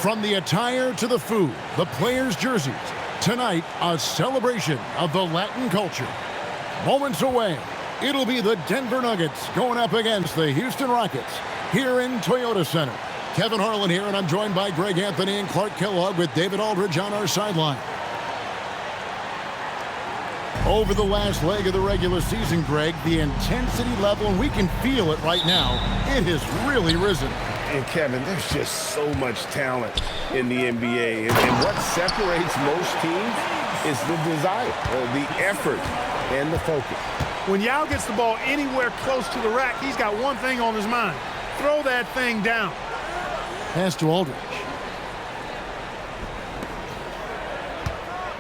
From the attire to the food, the players' jerseys, tonight a celebration of the Latin culture. Moments away, it'll be the Denver Nuggets going up against the Houston Rockets here in Toyota Center. Kevin Harlan here, and I'm joined by Greg Anthony and Clark Kellogg with David Aldridge on our sideline. Over the last leg of the regular season, Greg, the intensity level, and we can feel it right now, it has really risen. And Kevin, there's just so much talent in the NBA. And what separates most teams is the desire, the effort, and the focus. When Yao gets the ball anywhere close to the rack, he's got one thing on his mind. Throw that thing down. Pass to Aldridge.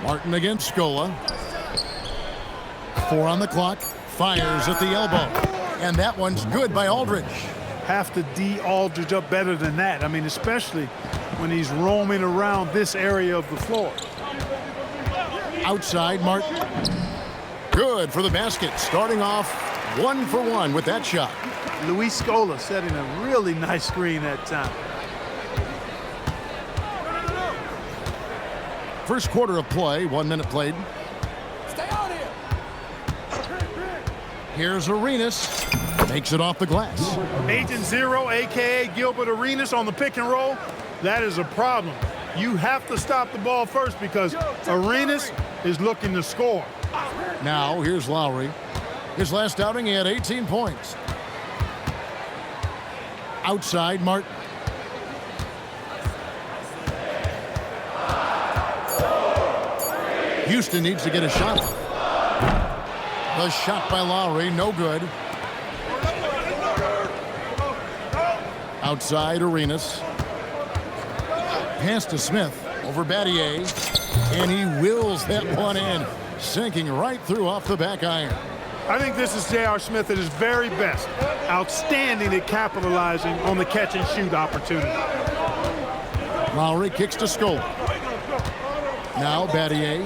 Martin against Scola. 4 on the clock. Fires at the elbow. And that one's good by Aldridge. Have to D Aldridge up better than that. I mean, especially when he's roaming around this area of the floor. Outside, Martin. Good for the basket. Starting off 1 for 1 with that shot. Luis Scola setting a really nice screen that time. First quarter of play, 1 minute played. Stay on here. Here's Arenas. Makes it off the glass. Agent Zero, a.k.a. Gilbert Arenas on the pick and roll. That is a problem. You have to stop the ball first because Arenas is looking to score. Now, here's Lowry. His last outing, he had 18 points. Outside, Martin. Houston needs to get a shot. The shot by Lowry, no good. Outside, Arenas. Pass to Smith over Battier. And he wills that one in, sinking right through off the back iron. I think this is J.R. Smith at his very best. Outstanding at capitalizing on the catch-and-shoot opportunity. Lowry kicks to Scola. Now Battier.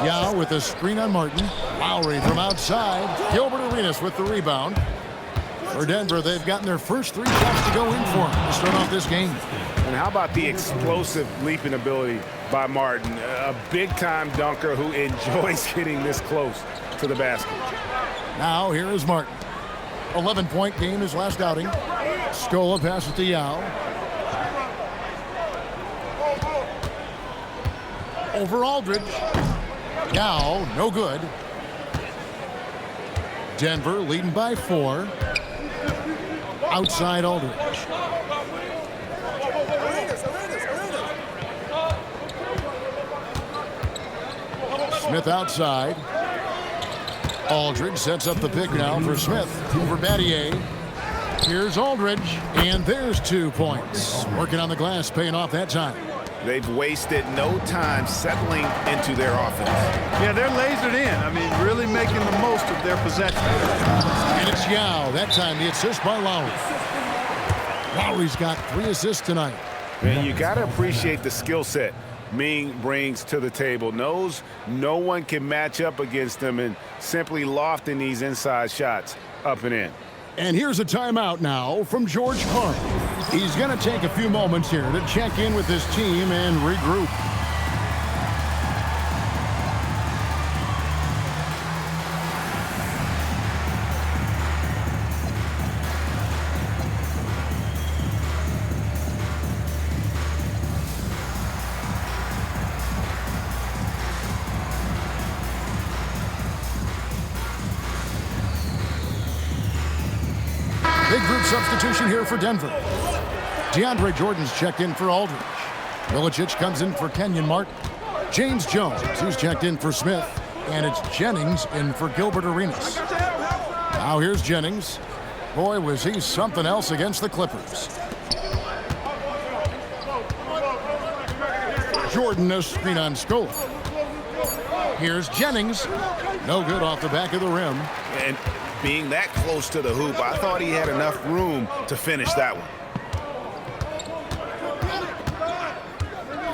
Yao with a screen on Martin. Lowry from outside. Gilbert Arenas with the rebound. For Denver, they've gotten their first 3 shots to go in for them to start off this game. And how about the explosive leaping ability by Martin? A big-time dunker who enjoys hitting this close to the basket. Now here is Martin. 11-point game his last outing. Scola passes to Yao. Over Aldridge. Yao, no good. Denver leading by 4. Outside Aldridge. Smith outside. Aldridge sets up the pick now for Smith. Over Battier. Here's Aldridge. And there's 2 points. Working on the glass, paying off that time. They've wasted no time settling into their offense. Yeah, they're lasered in. I mean, really making the most of their possession. And it's Yao. That time the assist by Lowry. Lowry's got 3 assists tonight. And you got to appreciate the skill set Ming brings to the table. Knows no one can match up against him and simply lofting these inside shots up and in. And here's a timeout now from George Karl. He's going to take a few moments here to check in with his team and regroup. Big group substitution here for Denver. DeAndre Jordan's checked in for Aldridge. Milicic comes in for Kenyon Martin. James Jones, who's checked in for Smith. And it's Jennings in for Gilbert Arenas. Now here's Jennings. Boy, was he something else against the Clippers. Jordan, a screen on Scola. Here's Jennings. No good off the back of the rim. And being that close to the hoop, I thought he had enough room to finish that one.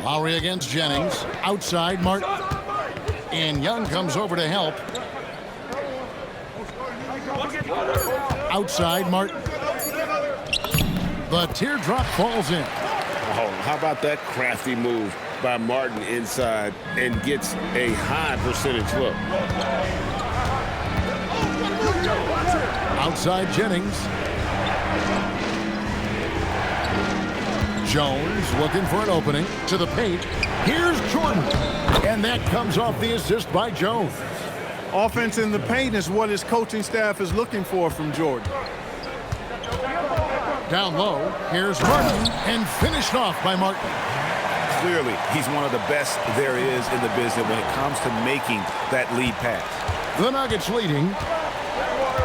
Lowry against Jennings. Outside, Martin. And Young comes over to help. Outside, Martin. The teardrop falls in. Oh, how about that crafty move by Martin inside and gets a high percentage look. Outside Jennings. Jones looking for an opening to the paint. Here's Jordan. And that comes off the assist by Jones. Offense in the paint is what his coaching staff is looking for from Jordan. Down low, here's Martin, and finished off by Martin. Clearly, he's one of the best there is in the business when it comes to making that lead pass. The Nuggets leading.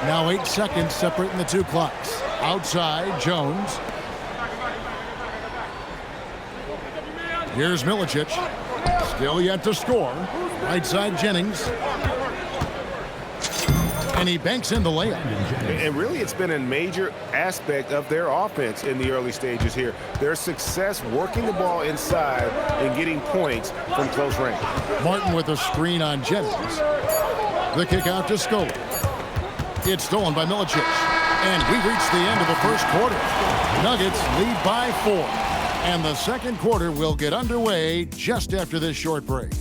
Now 8 seconds separating the two clocks. Outside, Jones. Here's Milicic. Still yet to score. Right side, Jennings. And he banks in the layup. And really, it's been a major aspect of their offense in the early stages here. Their success working the ball inside and getting points from close range. Martin with a screen on Jennings. The kick out to Scola. It's stolen by Milicic. And we reach the end of the first quarter. Nuggets lead by 4. And the second quarter will get underway just after this short break.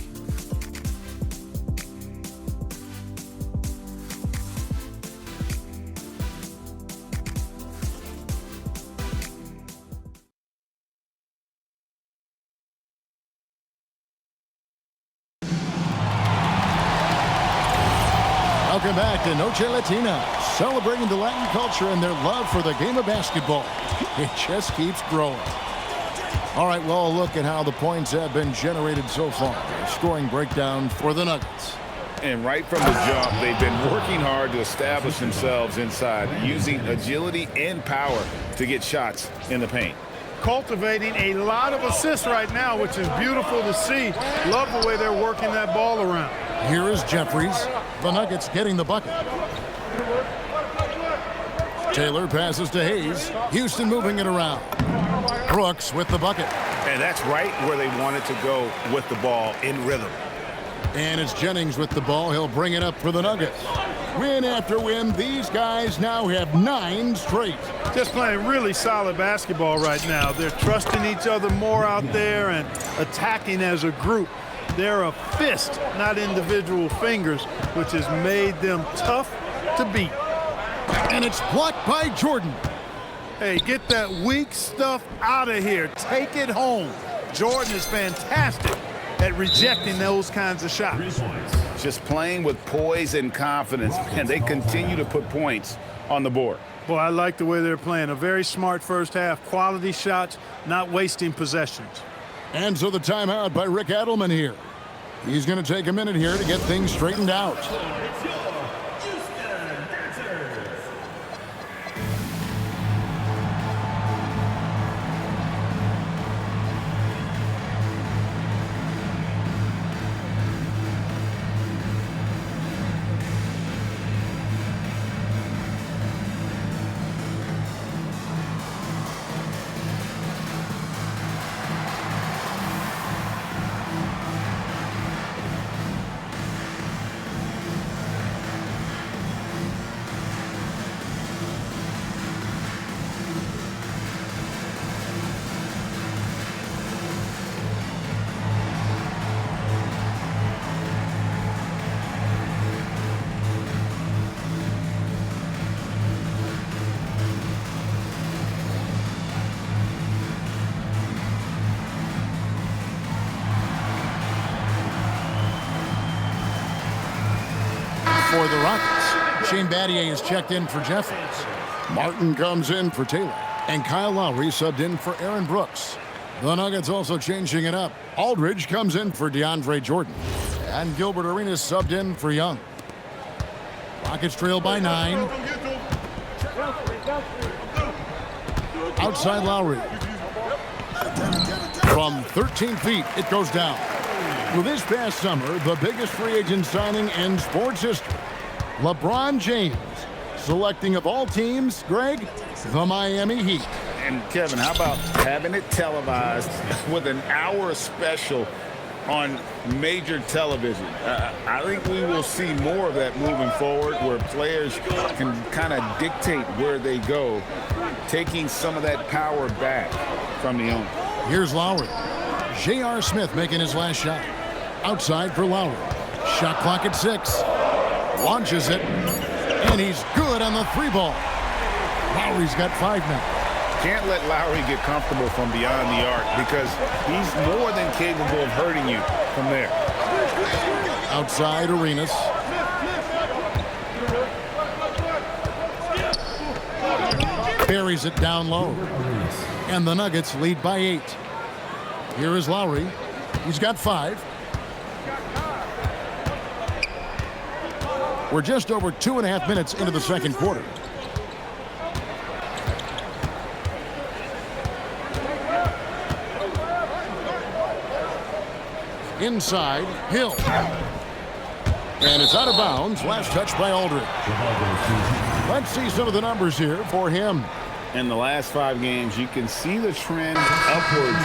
Welcome back to Noche Latina, celebrating the Latin culture and their love for the game of basketball. It just keeps growing. All right, well, look at how the points have been generated so far. A scoring breakdown for the Nuggets. And right from the jump, they've been working hard to establish themselves inside, using agility and power to get shots in the paint. Cultivating a lot of assists right now, which is beautiful to see. Love the way they're working that ball around. Here is Jeffries. The Nuggets getting the bucket. Taylor passes to Hayes. Houston moving it around. Brooks with the bucket. And that's right where they wanted to go with the ball, in rhythm. And it's Jennings with the ball. He'll bring it up for the Nuggets. Win after win, these guys now have 9 straight. Just playing really solid basketball right now. They're trusting each other more out there and attacking as a group. They're a fist, not individual fingers, which has made them tough to beat. And it's blocked by Jordan. Hey, get that weak stuff out of here. Take it home. Jordan is fantastic at rejecting those kinds of shots. Just playing with poise and confidence, and they continue to put points on the board. Boy, I like the way they're playing. A very smart first half. Quality shots, not wasting possessions. And so the timeout by Rick Adelman here. He's going to take a minute here to get things straightened out. For the Rockets, Shane Battier is checked in for Jeffries. Martin comes in for Taylor. And Kyle Lowry subbed in for Aaron Brooks. The Nuggets also changing it up. Aldridge comes in for DeAndre Jordan. And Gilbert Arenas subbed in for Young. Rockets trail by 9. Outside Lowry. From 13 feet, it goes down. Well, this past summer, the biggest free agent signing in sports history, LeBron James, selecting of all teams, Greg, the Miami Heat. And Kevin, how about having it televised with an hour special on major television. I think we will see more of that moving forward, where players can kind of dictate where they go, taking some of that power back from the owner. Here's Lowry. J.R. Smith making his last shot. Outside for Lowry. Shot clock at 6. Launches it. And he's good on the 3-ball. Lowry's got 5 now. Can't let Lowry get comfortable from beyond the arc, because he's more than capable of hurting you from there. Outside Arenas. Buries it down low. And the Nuggets lead by 8. Here is Lowry. He's got 5. We're just over 2.5 minutes into the second quarter. Inside, Hill. And it's out of bounds. Last touch by Aldridge. Let's see some of the numbers here for him. In the last 5 games, you can see the trend upwards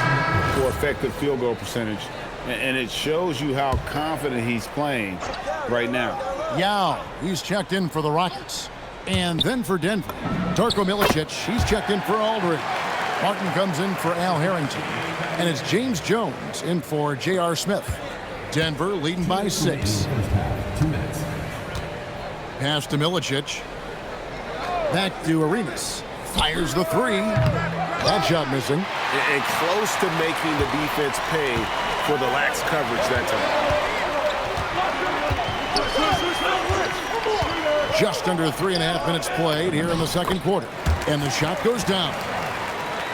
for effective field goal percentage. And it shows you how confident he's playing right now. Yao, he's checked in for the Rockets. And then for Denver, Darko Milicic, he's checked in for Aldridge. Martin comes in for Al Harrington. And it's James Jones in for J.R. Smith. Denver leading by 6. Pass to Milicic. Back to Arenas. Fires the 3. That shot missing. And close to making the defense pay for the lax coverage that time. Just under 3.5 minutes played here in the second quarter. And the shot goes down.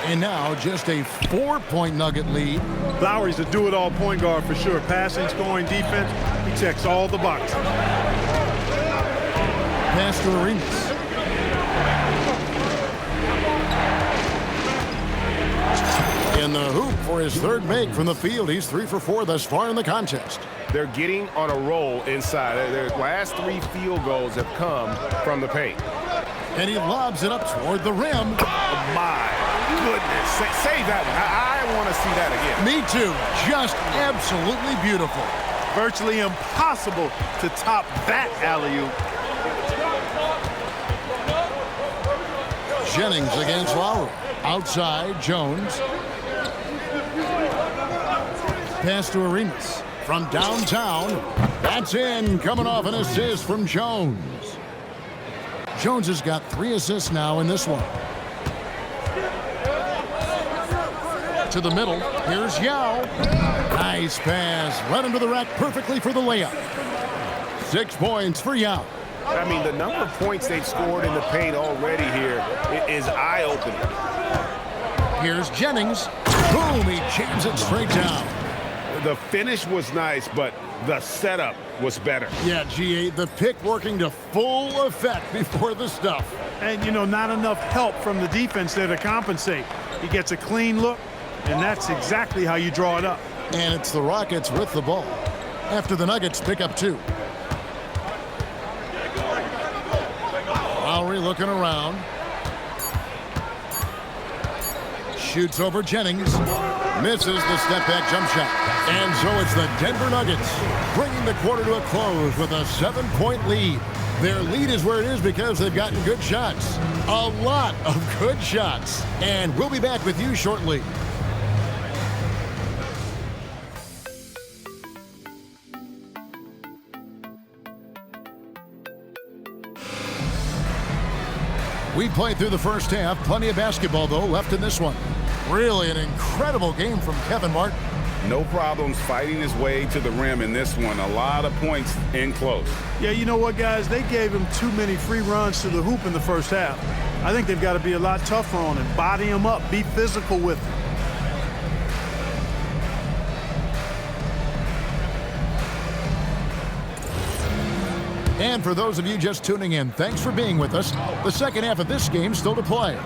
And now just a 4-point Nugget lead. Lowry's a do-it-all point guard for sure. Passing, scoring, defense, he checks all the boxes. Pass to Arenas. In the hoop for his third make from the field. He's 3 for 4 thus far in the contest. They're getting on a roll inside. Their last 3 field goals have come from the paint. And he lobs it up toward the rim. Oh my goodness. Save that one. I want to see that again. Me too. Just absolutely beautiful. Virtually impossible to top that alley-oop. Jennings against Lowry. Outside, Jones. Pass to Arenas. From downtown. That's in. Coming off an assist from Jones. Jones has got 3 assists now in this one. To the middle. Here's Yao. Nice pass. Right into the rack perfectly for the layup. 6 points for Yao. I mean, the number of points they've scored in the paint already here is eye-opening. Here's Jennings. Boom, he jams it straight down. The finish was nice, but the setup was better. Yeah, GA, the pick working to full effect before the stuff. And, you know, not enough help from the defense there to compensate. He gets a clean look, and that's exactly how you draw it up. And it's the Rockets with the ball after the Nuggets pick up 2. Lowry looking around. Shoots over Jennings. Misses the step-back jump shot. And so it's the Denver Nuggets bringing the quarter to a close with a 7-point lead. Their lead is where it is because they've gotten good shots. A lot of good shots. And we'll be back with you shortly. We played through the first half. Plenty of basketball, though, left in this one. Really an incredible game from Kevin Martin. No problems fighting his way to the rim in this one. A lot of points in close. Yeah, you know what, guys? They gave him too many free runs to the hoop in the first half. I think they've got to be a lot tougher on him. Body him up. Be physical with him. And for those of you just tuning in, thanks for being with us. The second half of this game still to play.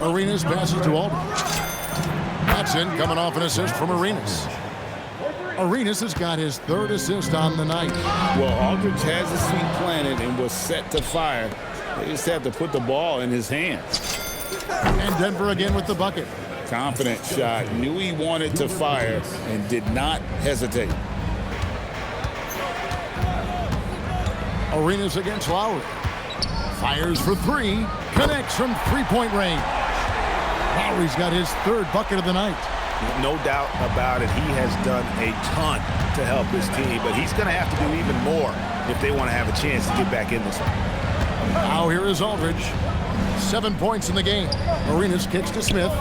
Arenas passes to Aldridge. That's in, coming off an assist from Arenas. Arenas has got his 3rd assist on the night. Well, Aldridge has his feet planted and was set to fire. They just have to put the ball in his hands. And Denver again with the bucket. Confident shot. Knew he wanted to fire and did not hesitate. Arenas against Lowry. Fires for three. Connects from three-point range. Lowry's got his third bucket of the night. No doubt about it. He has done a ton to help his team, but he's going to have to do even more if they want to have a chance to get back in this one. Now here is Aldridge. 7 points in the game. Arenas kicks to Smith.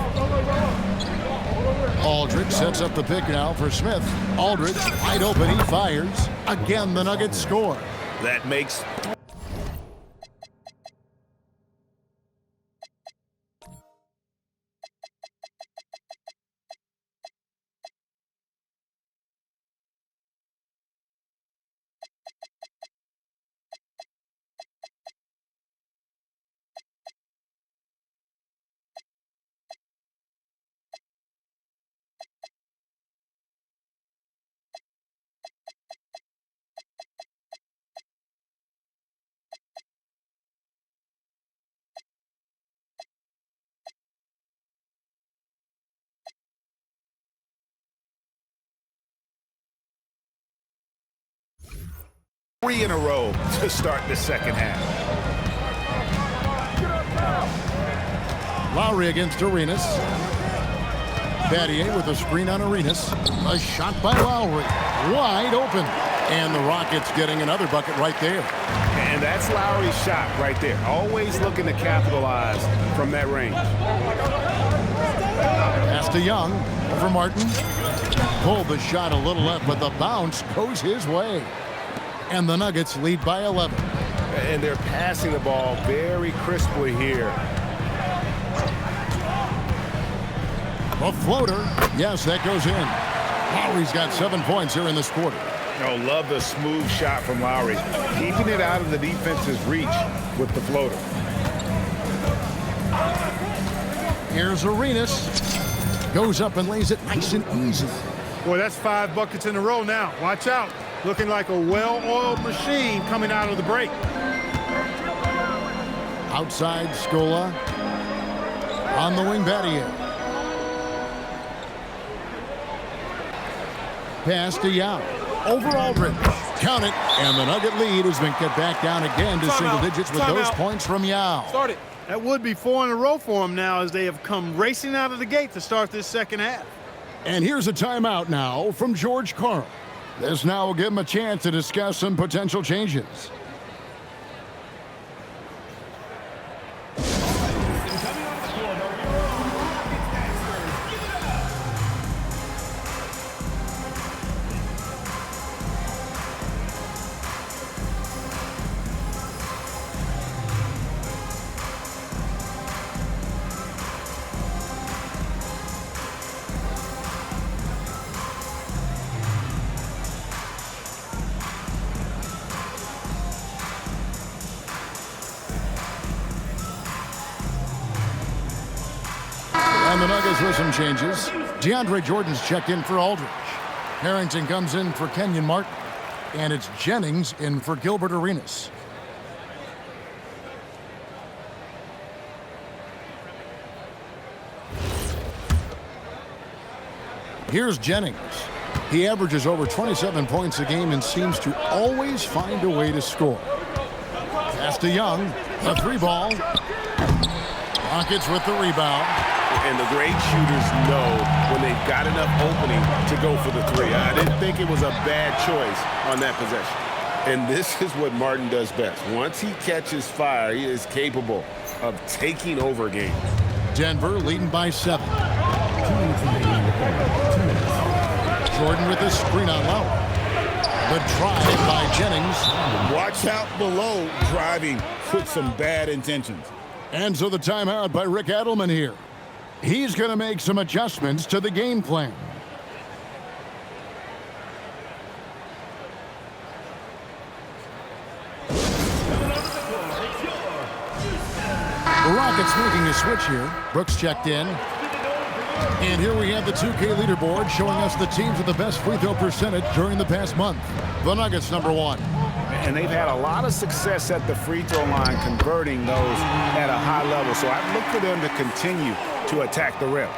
Aldridge sets up the pick now for Smith. Aldridge wide open. He fires. Again, the Nuggets score. That makes... Three in a row to start the second half. Lowry against Arenas. Battier with a screen on Arenas. A shot by Lowry. Wide open. And the Rockets getting another bucket right there. And that's Lowry's shot right there. Always looking to capitalize from that range. Pass to Young. Over Martin. Pulled the shot a little left, but the bounce goes his way. And the Nuggets lead by 11. And they're passing the ball very crisply here. A floater. Yes, that goes in. Lowry's got 7 points here in this quarter. Oh, love the smooth shot from Lowry. Keeping it out of the defense's reach with the floater. Here's Arenas. Goes up and lays it nice and easy. Boy, that's 5 buckets in a row now. Watch out. Looking like a well-oiled machine coming out of the break. Outside, Scola. On the wing, Battier. Pass to Young. Over Aldridge. Count it. And the Nugget lead has been cut back down again to single digits with those points from Yao. Start it. That would be 4 in a row for them now as they have come racing out of the gate to start this second half. And here's a timeout now from George Karl. This now will give him a chance to discuss some potential changes. And the Nuggets with some changes. DeAndre Jordan's checked in for Aldridge. Harrington comes in for Kenyon Martin. And it's Jennings in for Gilbert Arenas. Here's Jennings. He averages over 27 points a game and seems to always find a way to score. Pass to Young. The 3 ball. Rockets with the rebound. And the great shooters know when they've got enough opening to go for the 3. I didn't think it was a bad choice on that possession. And this is what Martin does best. Once he catches fire, he is capable of taking over games. Denver leading by 7. Jordan with the screen on Melo. The drive by Jennings. Watch out below, driving with some bad intentions. And so the timeout by Rick Adelman here. He's going to make some adjustments to the game plan. The Rockets making a switch here. Brooks checked in. And here we have the 2K leaderboard showing us the teams with the best free throw percentage during the past month. The Nuggets #1. And they've had a lot of success at the free throw line converting those at a high level. So I look for them to continue to attack the rim.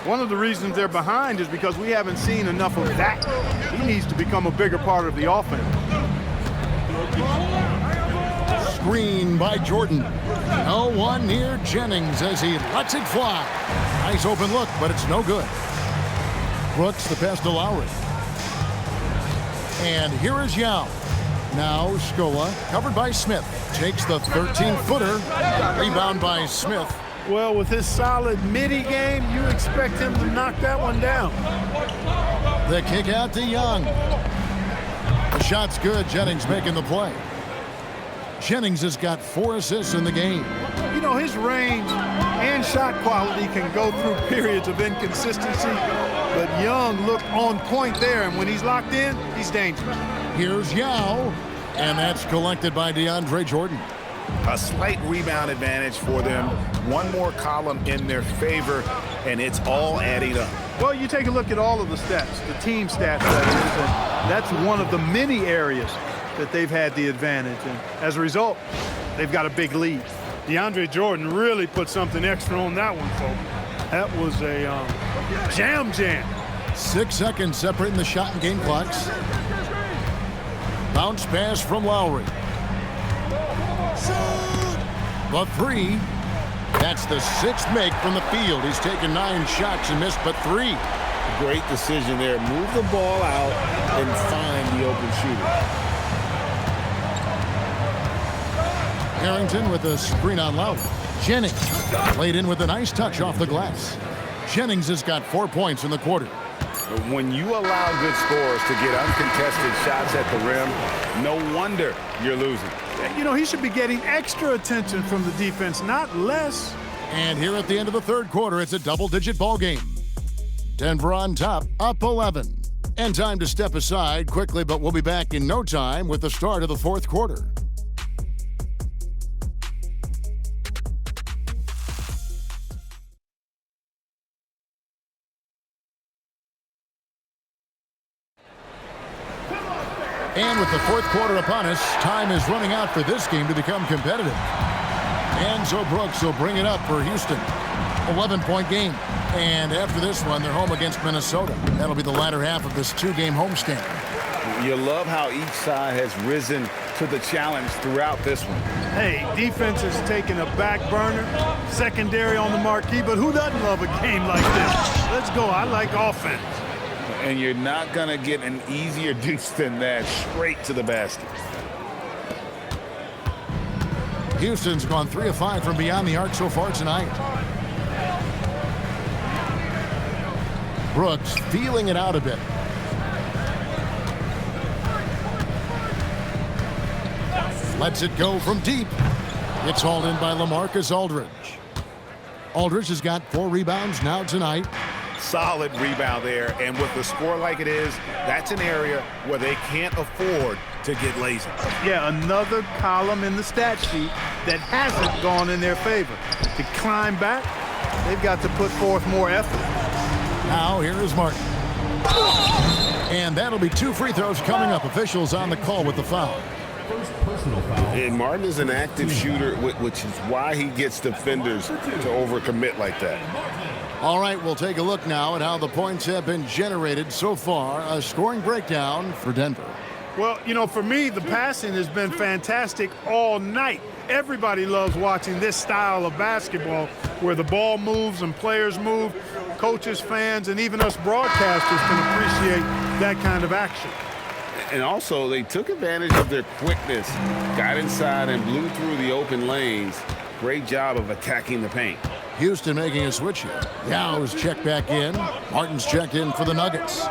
One of the reasons they're behind is because we haven't seen enough of that. He needs to become a bigger part of the offense. Screen by Jordan. No one near Jennings as he lets it fly. Nice open look, but it's no good. Brooks the pass to Lowry. And here is Yao. Now Scola, covered by Smith. Takes the 13-footer. Rebound by Smith. Well, with his solid midi game, you expect him to knock that one down. The kick out to Young. The shot's good. Jennings making the play. Jennings has got 4 assists in the game. You know, his range and shot quality can go through periods of inconsistency, but Young looked on point there, and when he's locked in, he's dangerous. Here's Yao, and that's collected by DeAndre Jordan. A slight rebound advantage for them. One more column in their favor, and it's all adding up. Well, you take a look at all of the stats, the team stats, and that's one of the many areas that they've had the advantage. And as a result, they've got a big lead. DeAndre Jordan really put something extra on that one, folks. That was a jam. 6 seconds separating the shot and game clocks. Bounce pass from Lowry. The 3. That's the 6th make from the field. He's taken 9 shots and missed but 3. Great decision there. Move the ball out and find the open shooter. Harrington with a screen on Lowry. Jennings laid in with a nice touch off the glass. Jennings has got 4 points in the quarter. When you allow good scorers to get uncontested shots at the rim, no wonder you're losing. You know, he should be getting extra attention from the defense, not less. And here at the end of the third quarter, it's a double-digit ball game. Denver on top, up 11. And time to step aside quickly, but we'll be back in no time with the start of the fourth quarter. And with the fourth quarter upon us, time is running out for this game to become competitive. And so Brooks will bring it up for Houston. 11-point game. And after this one, they're home against Minnesota. That'll be the latter half of this 2-game homestand. You love how each side has risen to the challenge throughout this one. Hey, defense is taking a back burner, secondary on the marquee, but who doesn't love a game like this? Let's go. I like offense. And you're not going to get an easier deuce than that, straight to the basket. Houston's gone 3 of 5 from beyond the arc so far tonight. Brooks feeling it out a bit. Lets it go from deep. It's hauled in by LaMarcus Aldridge. Aldridge has got 4 rebounds now tonight. Solid rebound there, and with the score like it is, that's an area where they can't afford to get lazy. Yeah, another column in the stat sheet that hasn't gone in their favor. To climb back, they've got to put forth more effort. Now here is Martin. And that'll be 2 free throws coming up. Officials on the call with the foul. And Martin is an active shooter, which is why he gets defenders to overcommit like that. All right, we'll take a look now at how the points have been generated so far. A scoring breakdown for Denver. Well, you know, for me, the passing has been fantastic all night. Everybody loves watching this style of basketball where the ball moves and players move. Coaches, fans, and even us broadcasters can appreciate that kind of action. And also, they took advantage of their quickness, got inside and blew through the open lanes. Great job of attacking the paint. Houston making a switch here. Yao's checked back in. Martin's checked in for the Nuggets.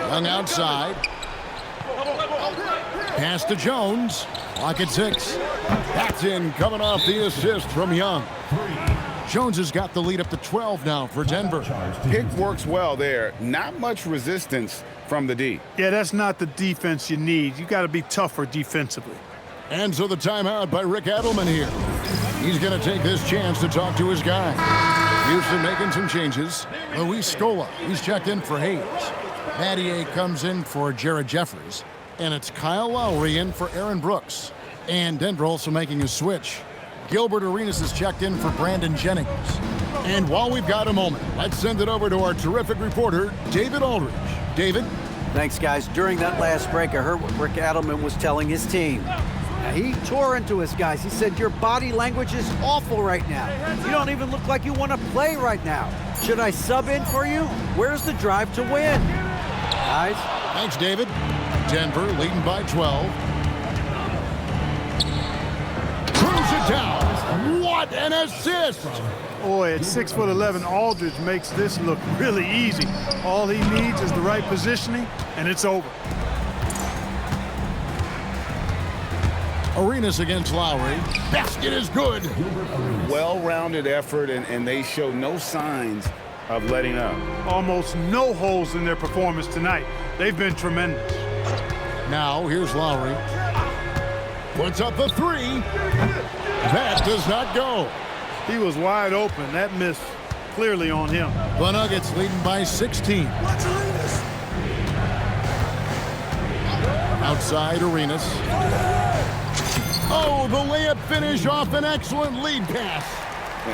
Young outside. Pass to Jones. Clock at 6. That's in, coming off the assist from Young. Jones has got the lead up to 12 now for Denver. Pick works well there. Not much resistance from the D. Yeah, that's not the defense you need. You got to be tougher defensively. And so the timeout by Rick Adelman here. He's going to take this chance to talk to his guy. Houston making some changes. Luis Scola, he's checked in for Hayes. Mattier comes in for Jared Jeffries. And it's Kyle Lowry in for Aaron Brooks. And Denver also making a switch. Gilbert Arenas is checked in for Brandon Jennings. And while we've got a moment, let's send it over to our terrific reporter, David Aldridge. David? Thanks, guys. During that last break, I heard what Rick Adelman was telling his team. He tore into us, guys. He said, your body language is awful right now. You don't even look like you want to play right now. Should I sub in for you? Where's the drive to win? Guys? Thanks, David. Denver leading by 12. Cruise it down. What an assist! Boy, at 6'11", Aldridge makes this look really easy. All he needs is the right positioning, and it's over. Arenas against Lowry. Basket is good. Well-rounded effort, and they show no signs of letting up. Almost no holes in their performance tonight. They've been tremendous. Now, here's Lowry. Puts up the three. That does not go. He was wide open. That miss clearly on him. The Nuggets leading by 16. Outside Arenas. Oh, the layup finish off an excellent lead pass.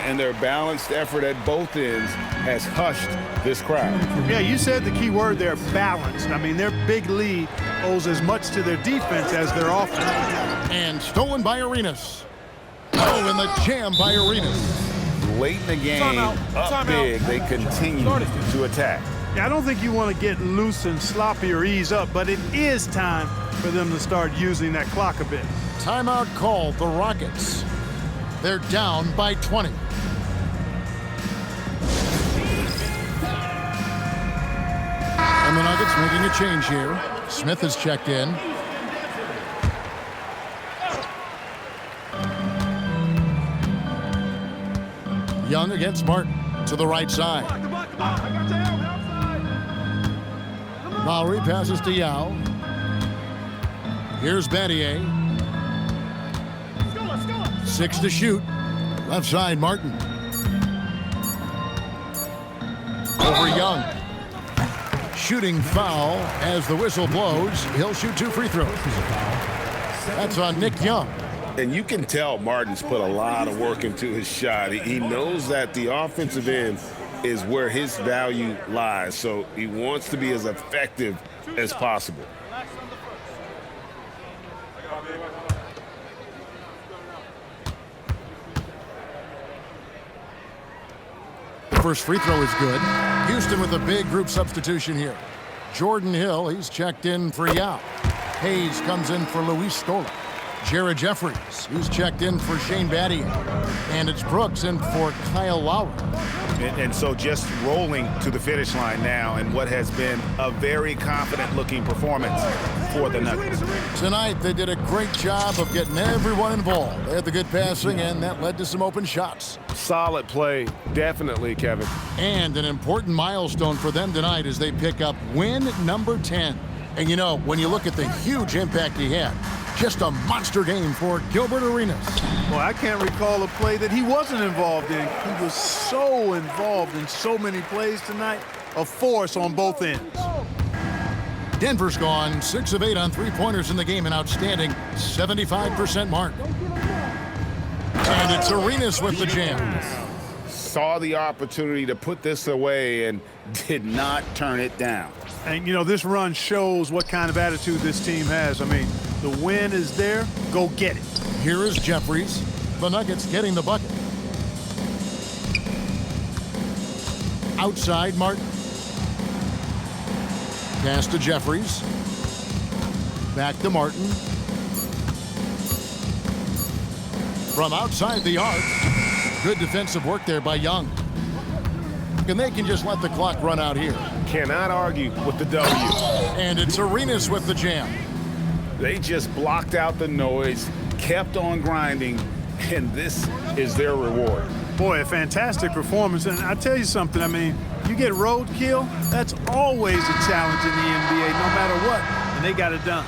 And their balanced effort at both ends has hushed this crowd. Yeah, you said the key word there, balanced. I mean, their big lead owes as much to their defense as their offense. And stolen by Arenas. Oh, and the jam by Arenas. Late in the game, up big, they continue to attack. Yeah, I don't think you want to get loose and sloppy or ease up, but it is time for them to start using that clock a bit. Timeout called the Rockets. They're down by 20. And the Nuggets making a change here. Smith has checked in. Young against Martin to the right side. Lowry passes to Yao. Here's Battier. 6 to shoot. Left side, Martin. Over Young. Shooting foul as the whistle blows. He'll shoot 2 free throws. That's on Nick Young. And you can tell Martin's put a lot of work into his shot. He knows that the offensive end is where his value lies, so he wants to be as effective as possible. First free throw is good. Houston with a big group substitution here. Jordan Hill, he's checked in for Yao. Hayes comes in for Luis Scola. Jared Jeffries, who's checked in for Shane Battier. And it's Brooks in for Kyle Lowry. And so just rolling to the finish line now in what has been a very confident-looking performance for the Nuggets. Tonight, they did a great job of getting everyone involved. They had the good passing, and that led to some open shots. Solid play, definitely, Kevin. And an important milestone for them tonight as they pick up win number 10. And you know, when you look at the huge impact he had, just a monster game for Gilbert Arenas. Well, I can't recall a play that he wasn't involved in. He was so involved in so many plays tonight. A force on both ends. Denver's gone 6 of 8 on three-pointers in the game, an outstanding 75% mark. And it's Arenas with the jam. Saw the opportunity to put this away and did not turn it down. And, you know, this run shows what kind of attitude this team has. I mean, the win is there. Go get it. Here is Jeffries. The Nuggets getting the bucket. Outside, Martin. Pass to Jeffries. Back to Martin. From outside the arc. Good defensive work there by Young. And they can just let the clock run out here. Cannot argue with the W. And it's Arenas with the jam. They just blocked out the noise, kept on grinding, and this is their reward. Boy, a fantastic performance. And I tell you something, I mean, you get roadkill, that's always a challenge in the NBA, no matter what. And they got it done.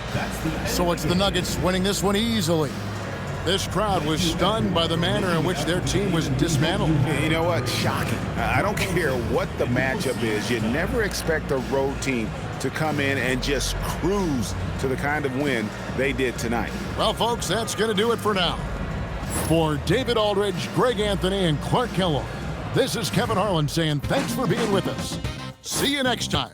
So it's the Nuggets winning this one easily. This crowd was stunned by the manner in which their team was dismantled. You know what? Shocking. I don't care what the matchup is. You never expect a road team to come in and just cruise to the kind of win they did tonight. Well, folks, that's going to do it for now. For David Aldridge, Greg Anthony, and Clark Kellogg, this is Kevin Harlan saying thanks for being with us. See you next time.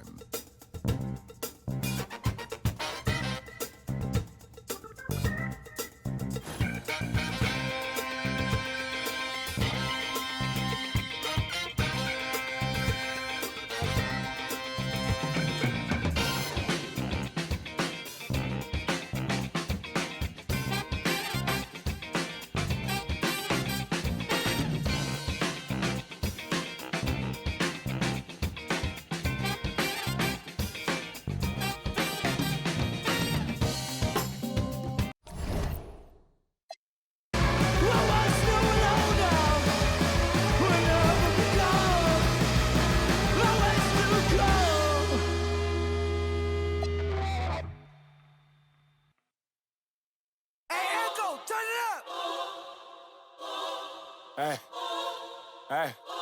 Hey, Echo, turn it up! Hey.